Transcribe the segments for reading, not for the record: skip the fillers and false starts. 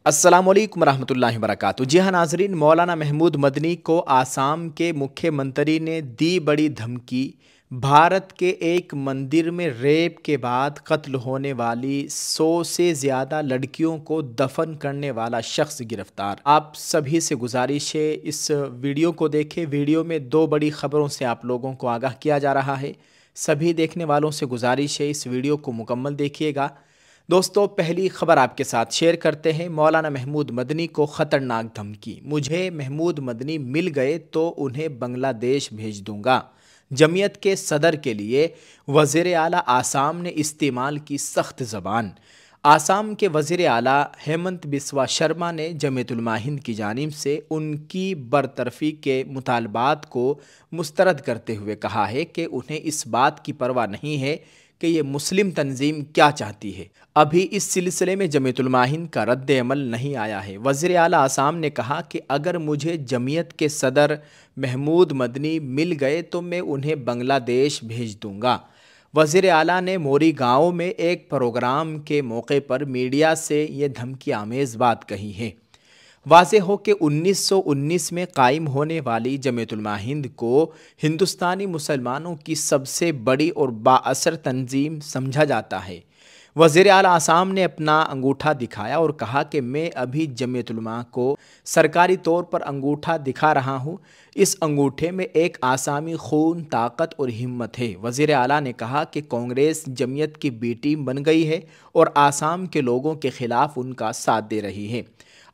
السلام علیکم ورحمۃ اللہ وبرکاتہ۔ جی ہاں ناظرین، مولانا محمود مدنی کو آسام کے مکھیہ منتری نے دی بڑی دھمکی۔ بھارت کے ایک مندر میں ریپ کے بعد قتل ہونے والی 100 سے زیادہ لڑکیوں کو دفن کرنے والا شخص گرفتار۔ آپ سبھی سے گزارش ہے اس ویڈیو کو دیکھیں۔ ویڈیو میں دو بڑی خبروں سے آپ لوگوں کو آگاہ کیا جا رہا ہے۔ سبھی دیکھنے والوں سے گزارش ہے اس ویڈیو کو مکمل دیکھیے گا۔ دوستو، پہلی خبر آپ کے ساتھ شیئر کرتے ہیں۔ مولانا محمود مدنی کو خطرناک دھمکی۔ مجھے محمود مدنی مل گئے تو انہیں بنگلہ دیش بھیج دوں گا۔ جمعیت کے صدر کے لیے وزیر اعلیٰ آسام نے استعمال کی سخت زبان۔ آسام کے وزیر اعلیٰ ہیمنت بسوا شرما نے جمعیت علماء ہند کی جانب سے ان کی برطرفی کے مطالبات کو مسترد کرتے ہوئے کہا ہے کہ انہیں اس بات کی پرواہ نہیں ہے کہ یہ مسلم تنظیم کیا چاہتی ہے۔ ابھی اس سلسلے میں جمعیت علماء ہند کا رد عمل نہیں آیا ہے۔ وزیر اعلیٰ آسام نے کہا کہ اگر مجھے جمعیت کے صدر محمود مدنی مل گئے تو میں انہیں بنگلہ دیش بھیج دوں گا۔ وزیر اعلیٰ نے موری گاؤں میں ایک پروگرام کے موقع پر میڈیا سے یہ دھمکی آمیز بات کہی ہے۔ واضح ہو کہ 1919 میں قائم ہونے والی جمعیت علماء ہند کو ہندوستانی مسلمانوں کی سب سے بڑی اور بااثر تنظیم سمجھا جاتا ہے۔ وزیر اعلیٰ آسام نے اپنا انگوٹھا دکھایا اور کہا کہ میں ابھی جمعیت علماء کو سرکاری طور پر انگوٹھا دکھا رہا ہوں۔ اس انگوٹھے میں ایک آسامی خون، طاقت اور ہمت ہے۔ وزیر اعلیٰ نے کہا کہ کانگریس جمعیت کی بی ٹیم بن گئی ہے اور آسام کے لوگوں کے خلاف ان کا ساتھ دے رہی ہے۔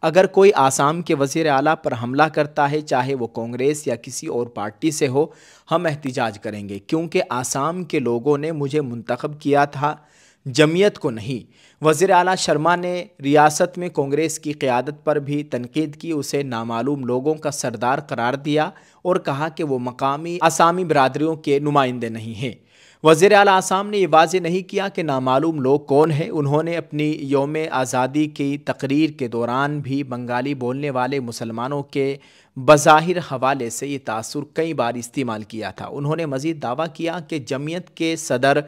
اگر کوئی آسام کے وزیر اعلیٰ پر حملہ کرتا ہے، چاہے وہ کانگریس یا کسی اور پارٹی سے ہو، ہم احتجاج کریں گے، کیونکہ آسام کے لوگوں نے مجھے منتخب کیا تھا، جمعیت کو نہیں۔ وزیر اعلیٰ شرما نے ریاست میں کانگریس کی قیادت پر بھی تنقید کی، اسے نامعلوم لوگوں کا سردار قرار دیا اور کہا کہ وہ مقامی آسامی برادریوں کے نمائندے نہیں ہیں۔ وزیر اعلیٰ آسام نے یہ واضح نہیں کیا کہ نامعلوم لوگ کون ہیں۔ انہوں نے اپنی یوم آزادی کی تقریر کے دوران بھی بنگالی بولنے والے مسلمانوں کے بظاہر حوالے سے یہ تاثر کئی بار استعمال کیا تھا۔ انہوں نے مزید دعویٰ کیا کہ جمعیت کے صدر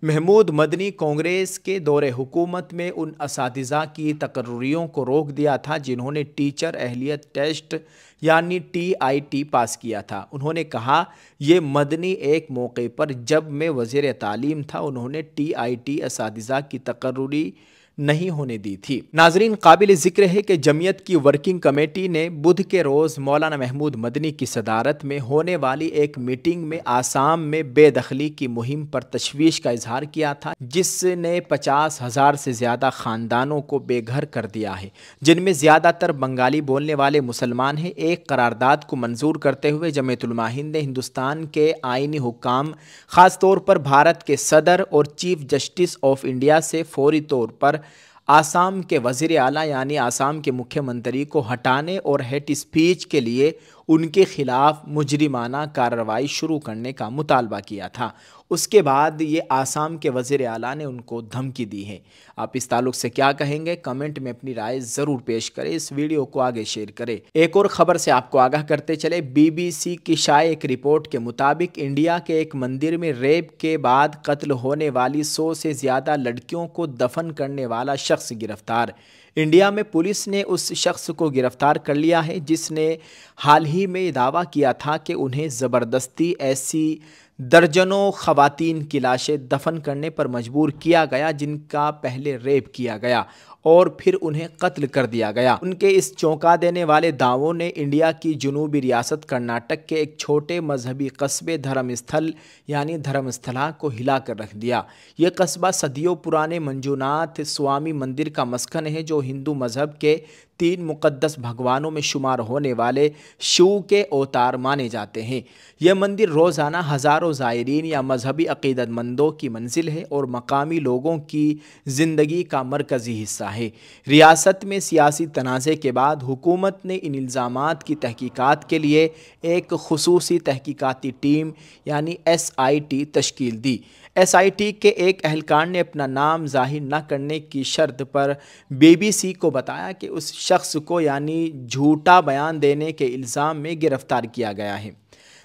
محمود مدنی کانگریس کے دور حکومت میں ان اساتذہ کی تقرریوں کو روک دیا تھا جنہوں نے ٹیچر اہلیت ٹیسٹ یعنی TIT پاس کیا تھا۔ انہوں نے کہا یہ مدنی ایک موقع پر جب میں وزیر تعلیم تھا انہوں نے TIT اساتذہ کی تقرری نہیں ہونے دی تھی۔ ناظرین، قابل ذکر ہے کہ جمعیت کی ورکنگ کمیٹی نے بدھ کے روز مولانا محمود مدنی کی صدارت میں ہونے والی ایک میٹنگ میں آسام میں بے دخلی کی مہم پر تشویش کا اظہار کیا تھا، جس نے 50,000 سے زیادہ خاندانوں کو بے گھر کر دیا ہے، جن میں زیادہ تر بنگالی بولنے والے مسلمان ہیں۔ ایک قرارداد کو منظور کرتے ہوئے جمعیت علماء ہند نے ہندوستان کے آئینی حکام، خاص طور پر بھارت کے صدر اور چیف جسٹس آف انڈیا سے فوری طور پر آسام کے وزیر اعلیٰ یعنی آسام کے مکھیہ منتری کو ہٹانے اور ہیٹ اسپیچ کے لیے ان کے خلاف مجرمانہ کارروائی شروع کرنے کا مطالبہ کیا تھا۔ اس کے بعد یہ آسام کے وزیر اعلیٰ نے ان کو دھمکی دی ہے۔ آپ اس تعلق سے کیا کہیں گے؟ کمنٹ میں اپنی رائے ضرور پیش کریں، اس ویڈیو کو آگے شیئر کریں۔ ایک اور خبر سے آپ کو آگاہ کرتے چلے۔ BBC کی شائع ایک رپورٹ کے مطابق انڈیا کے ایک مندر میں ریپ کے بعد قتل ہونے والی 100 سے زیادہ لڑکیوں کو دفن کرنے والا شخص گرفتار۔ انڈیا میں پولیس نے اس شخص کو گرفتار کر لیا ہے جس نے حال ہی میں دعویٰ کیا تھا کہ انہیں زبردستی ایسی درجنوں خواتین کی لاشیں دفن کرنے پر مجبور کیا گیا جن کا پہلے ریپ کیا گیا اور پھر انہیں قتل کر دیا گیا۔ ان کے اس چونکا دینے والے دعووں نے انڈیا کی جنوبی ریاست کرناٹک کے ایک چھوٹے مذہبی قصبے دھرم استھل یعنی دھرم استھلا کو ہلا کر رکھ دیا۔ یہ قصبہ صدیوں پرانے منجوناتھ سوامی مندر کا مسکن ہے جو ہندو مذہب کے 3 مقدس بھگوانوں میں شمار ہونے والے شیو کے اوتار مانے جاتے ہیں۔ یہ مندر روزانہ ہزاروں زائرین یا مذہبی عقیدت مندوں کی منزل ہے اور مقامی لوگوں کی زندگی کا مرکزی حصہ ہے۔ ریاست میں سیاسی تنازع کے بعد حکومت نے ان الزامات کی تحقیقات کے لیے ایک خصوصی تحقیقاتی ٹیم یعنی SIT تشکیل دی۔ SIT کے ایک اہلکار نے اپنا نام ظاہر نہ کرنے کی شرط پر BBC کو بتایا کہ اس شخص کو یعنی جھوٹا بیان دینے کے الزام میں گرفتار کیا گیا ہے۔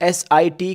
SIT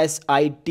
SIT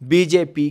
BJP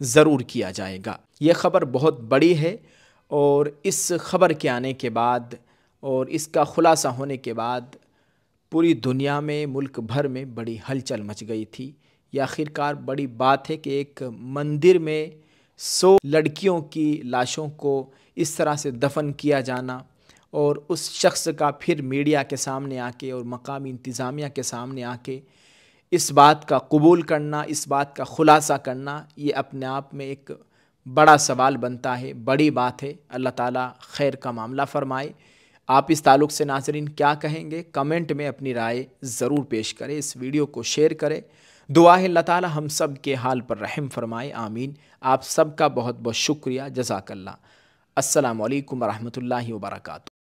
ضرور کیا جائے گا۔ یہ خبر بہت بڑی ہے اور اس خبر کے آنے کے بعد اور اس کا خلاصہ ہونے کے بعد پوری دنیا میں، ملک بھر میں بڑی ہلچل مچ گئی تھی۔ یہ آخرکار بڑی بات ہے کہ ایک مندر میں 100 لڑکیوں کی لاشوں کو اس طرح سے دفن کیا جانا اور اس شخص کا پھر میڈیا کے سامنے آ کے اور مقامی انتظامیہ کے سامنے آ کے اس بات کا قبول کرنا، اس بات کا خلاصہ کرنا، یہ اپنے آپ میں ایک بڑا سوال بنتا ہے، بڑی بات ہے۔ اللہ تعالیٰ خیر کا معاملہ فرمائے۔ آپ اس تعلق سے ناظرین کیا کہیں گے؟ کمنٹ میں اپنی رائے ضرور پیش کریں، اس ویڈیو کو شیئر کریں۔ دعا ہے اللہ تعالیٰ ہم سب کے حال پر رحم فرمائے، آمین۔ آپ سب کا بہت بہت شکریہ، جزاک اللہ۔ السلام علیکم ورحمۃ اللہ وبرکاتہ۔